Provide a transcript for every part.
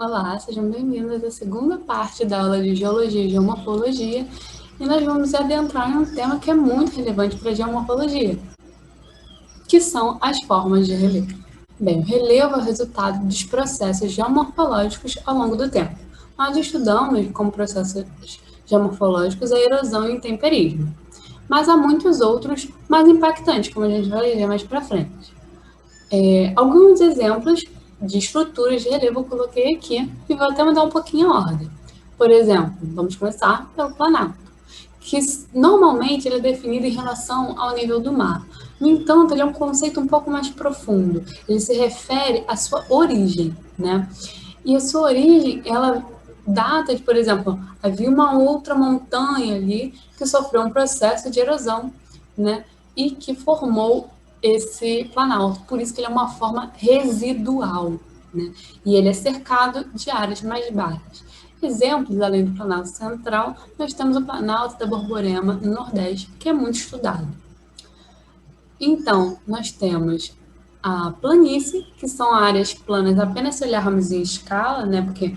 Olá, sejam bem-vindos à segunda parte da aula de Geologia e Geomorfologia, e nós vamos adentrar em um tema que é muito relevante para a geomorfologia, que são as formas de relevo. Bem, o relevo é o resultado dos processos geomorfológicos ao longo do tempo. Nós estudamos como processos geomorfológicos a erosão e o intemperismo, mas há muitos outros mais impactantes, como a gente vai ver mais para frente. Alguns exemplos de estruturas de relevo eu coloquei aqui e vou até mudar um pouquinho a ordem. Por exemplo, vamos começar pelo planalto, que normalmente ele é definido em relação ao nível do mar. No entanto, ele é um conceito um pouco mais profundo. Ele se refere à sua origem, né? E a sua origem, ela data de, por exemplo, havia uma outra montanha ali que sofreu um processo de erosão, né? E que formou esse planalto. Por isso que ele é uma forma residual, né? E ele é cercado de áreas mais baixas. Exemplos, além do Planalto Central, nós temos o Planalto da Borborema, no Nordeste, que é muito estudado. Então, nós temos a planície, que são áreas planas apenas se olharmos em escala, né? Porque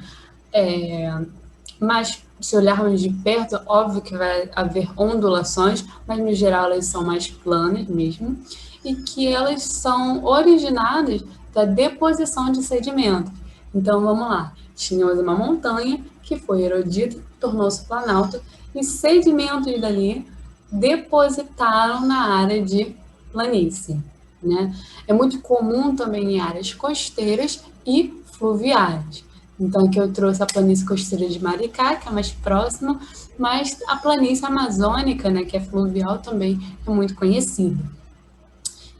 mas se olharmos de perto, óbvio que vai haver ondulações, mas no geral elas são mais planas mesmo, e que elas são originadas da deposição de sedimentos. Então vamos lá, tínhamos uma montanha que foi erodida, tornou-se planalto, e sedimentos dali depositaram na área de planície, né? É muito comum também em áreas costeiras e fluviais. Então, aqui eu trouxe a planície costeira de Maricá, que é mais próxima, mas a planície amazônica, né, que é fluvial, também é muito conhecida.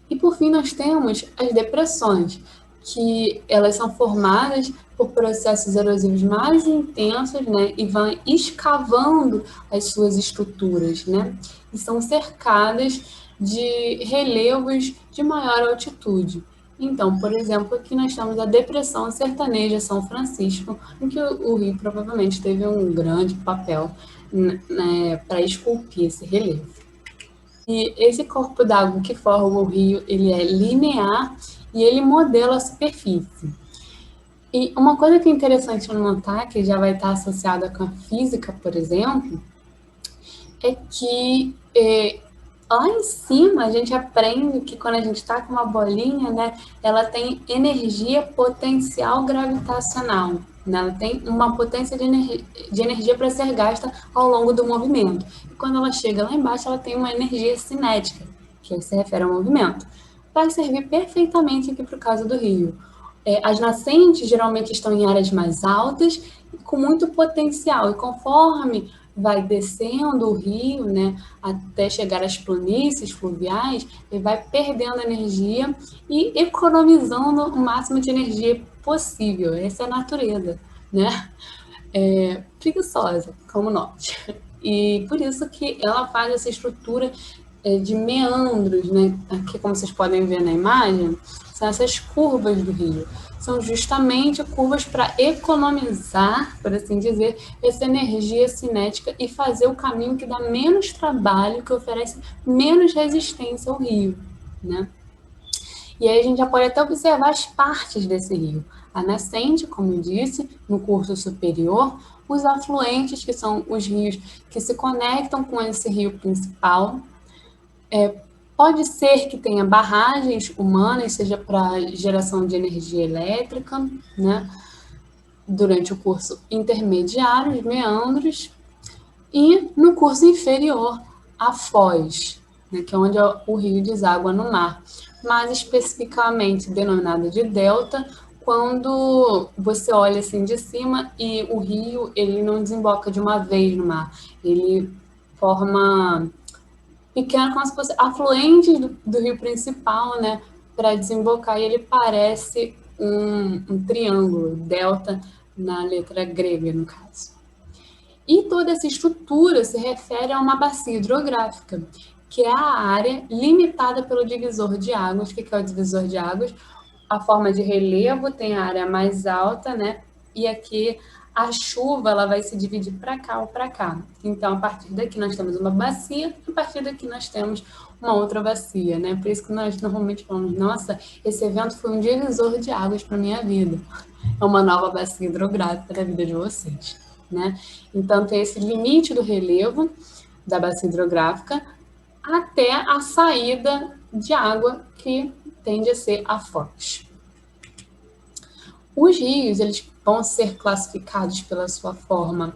E, por fim, nós temos as depressões, que elas são formadas por processos erosivos mais intensos, né, e vão escavando as suas estruturas, né, e são cercadas de relevos de maior altitude. Então, por exemplo, aqui nós temos a Depressão Sertaneja São Francisco, em que o rio provavelmente teve um grande papel, né, para esculpir esse relevo. E esse corpo d'água que forma o rio, ele é linear e ele modela a superfície. E uma coisa que é interessante notar, que já vai estar associada com a física, por exemplo, é que lá em cima a gente aprende que quando a gente está com uma bolinha, né, ela tem energia potencial gravitacional. Né? Ela tem uma potência de energia para ser gasta ao longo do movimento. E quando ela chega lá embaixo, ela tem uma energia cinética, que se refere ao movimento. Vai servir perfeitamente aqui para o caso do rio. As nascentes geralmente estão em áreas mais altas, com muito potencial, e conforme vai descendo o rio, né, até chegar às planícies fluviais, ele vai perdendo energia e economizando o máximo de energia possível. Essa é a natureza, né? Preguiçosa, como nós. E por isso que ela faz essa estrutura de meandros, né? Aqui, como vocês podem ver na imagem, são essas curvas do rio. São justamente curvas para economizar, por assim dizer, essa energia cinética e fazer o caminho que dá menos trabalho, que oferece menos resistência ao rio, né? E aí a gente já pode até observar as partes desse rio. A nascente, como eu disse, no curso superior, os afluentes, que são os rios que se conectam com esse rio principal. Pode ser que tenha barragens humanas, seja para geração de energia elétrica, né? Durante o curso intermediário, os meandros, e no curso inferior, a foz, né? Que é onde o rio deságua no mar, mais especificamente denominada de delta, quando você olha assim de cima e o rio ele não desemboca de uma vez no mar, ele forma pequeno, como se fosse afluentes do rio principal, né, para desembocar, e ele parece um triângulo, delta na letra grega, no caso. E toda essa estrutura se refere a uma bacia hidrográfica, que é a área limitada pelo divisor de águas. O que é o divisor de águas? A forma de relevo tem a área mais alta, né? E aqui a chuva ela vai se dividir para cá ou para cá. Então, a partir daqui nós temos uma bacia, a partir daqui nós temos uma outra bacia, né? Por isso que nós normalmente falamos, nossa, esse evento foi um divisor de águas para minha vida. É uma nova bacia hidrográfica da vida de vocês, né? Então, tem esse limite do relevo da bacia hidrográfica até a saída de água, que tende a ser a foz. Os rios, eles vão ser classificados pela sua forma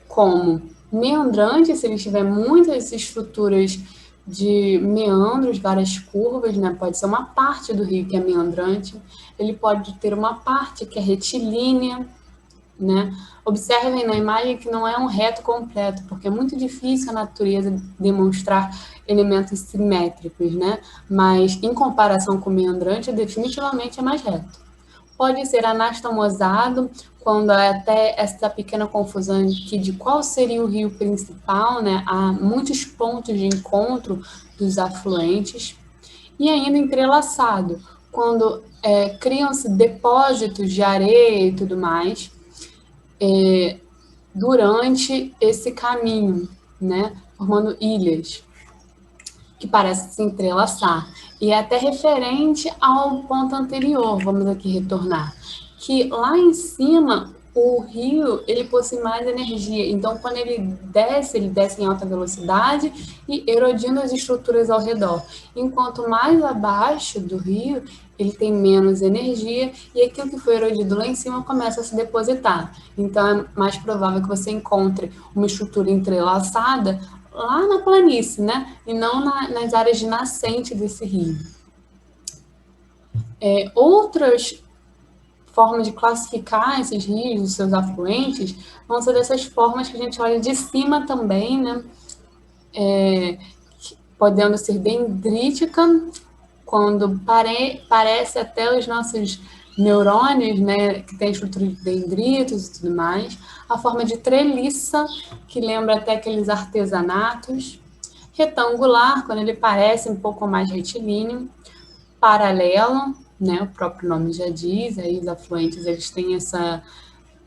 como meandrante, se ele tiver muitas estruturas de meandros, várias curvas, né? Pode ser uma parte do rio que é meandrante, ele pode ter uma parte que é retilínea, né? Observem na imagem que não é um reto completo, porque é muito difícil a natureza demonstrar elementos simétricos, né? Mas em comparação com o meandrante, definitivamente é mais reto. Pode ser anastomosado, quando há até essa pequena confusão de qual seria o rio principal, né? Há muitos pontos de encontro dos afluentes. E ainda entrelaçado, quando criam-se depósitos de areia e tudo mais, durante esse caminho, né? Formando ilhas que parecem se entrelaçar. E é até referente ao ponto anterior, vamos aqui retornar, que lá em cima o rio ele possui mais energia, então quando ele desce em alta velocidade e erodindo as estruturas ao redor. Enquanto mais abaixo do rio, ele tem menos energia e aquilo que foi erodido lá em cima começa a se depositar. Então é mais provável que você encontre uma estrutura entrelaçada lá na planície, né? E não nas áreas de nascente desse rio. Outras formas de classificar esses rios, os seus afluentes, vão ser dessas formas que a gente olha de cima também, né? Podendo ser dendrítica, quando parece até os nossos neurônios, né, que tem estrutura de dendritos e tudo mais, a forma de treliça, que lembra até aqueles artesanatos, retangular, quando ele parece um pouco mais retilíneo, paralelo, né, o próprio nome já diz, aí os afluentes eles têm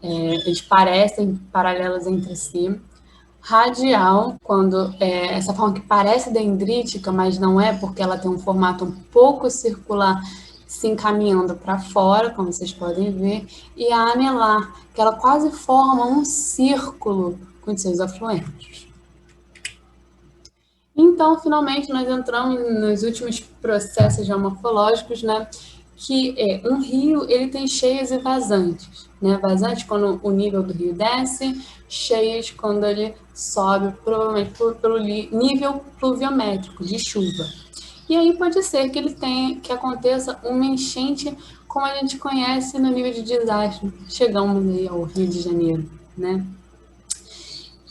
eles parecem paralelos entre si, radial, quando essa forma que parece dendrítica, mas não é, porque ela tem um formato um pouco circular, se encaminhando para fora, como vocês podem ver, e a anelar, que ela quase forma um círculo com seus afluentes. Então, finalmente, nós entramos nos últimos processos geomorfológicos, né? Que um rio, ele tem cheias e vazantes, né? Vazantes quando o nível do rio desce, cheias quando ele sobe, provavelmente pelo nível pluviométrico de chuva. E aí pode ser que que aconteça uma enchente como a gente conhece no nível de desastre. Chegamos aí ao Rio de Janeiro, né?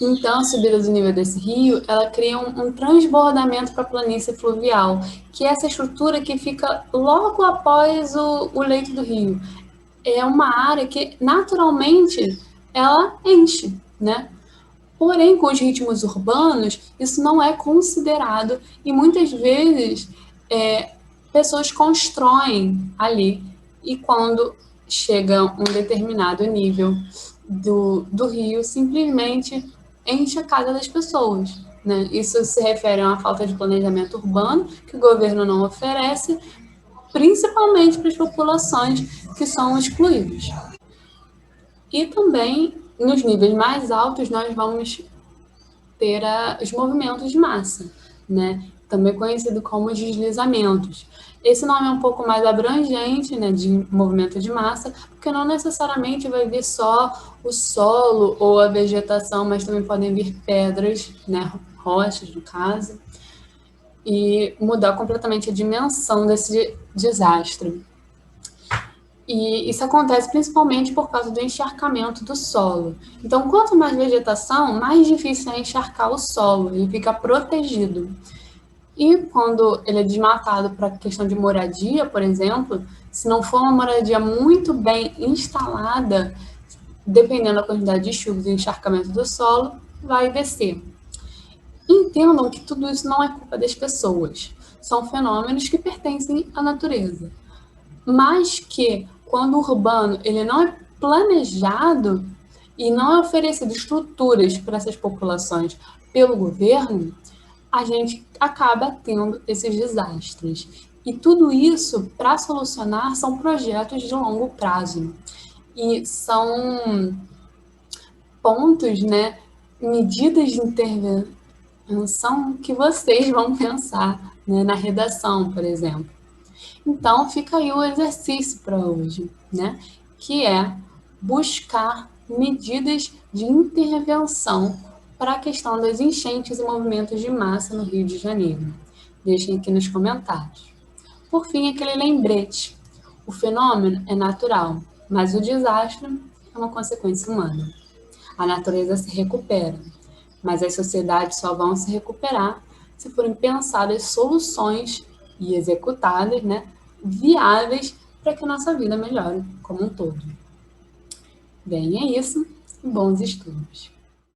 Então, a subida do nível desse rio, ela cria um transbordamento para a planície fluvial, que é essa estrutura que fica logo após o leito do rio. É uma área que, naturalmente, ela enche, né? Porém, com os ritmos urbanos, isso não é considerado e muitas vezes pessoas constroem ali e quando chega um determinado nível do rio, simplesmente enche a casa das pessoas, né? Isso se refere a uma falta de planejamento urbano que o governo não oferece, principalmente para as populações que são excluídas. E também, nos níveis mais altos, nós vamos ter os movimentos de massa, né? Também conhecido como deslizamentos. Esse nome é um pouco mais abrangente, né, de movimento de massa, porque não necessariamente vai vir só o solo ou a vegetação, mas também podem vir pedras, né, rochas, no caso, e mudar completamente a dimensão desse desastre. E isso acontece principalmente por causa do encharcamento do solo. Então, quanto mais vegetação, mais difícil é encharcar o solo, ele fica protegido. E quando ele é desmatado para questão de moradia, por exemplo, se não for uma moradia muito bem instalada, dependendo da quantidade de chuvas e encharcamento do solo, vai descer. Entendam que tudo isso não é culpa das pessoas. São fenômenos que pertencem à natureza. Mas que, quando o urbano ele não é planejado e não é oferecido estruturas para essas populações pelo governo, a gente acaba tendo esses desastres. E tudo isso, para solucionar, são projetos de longo prazo. E são pontos, né, medidas de intervenção que vocês vão pensar, né, na redação, por exemplo. Então, fica aí o exercício para hoje, né, que é buscar medidas de intervenção para a questão das enchentes e movimentos de massa no Rio de Janeiro. Deixem aqui nos comentários. Por fim, aquele lembrete. O fenômeno é natural, mas o desastre é uma consequência humana. A natureza se recupera, mas as sociedades só vão se recuperar se forem pensadas soluções e executadas, né, viáveis para que a nossa vida melhore como um todo. Bem, é isso e bons estudos.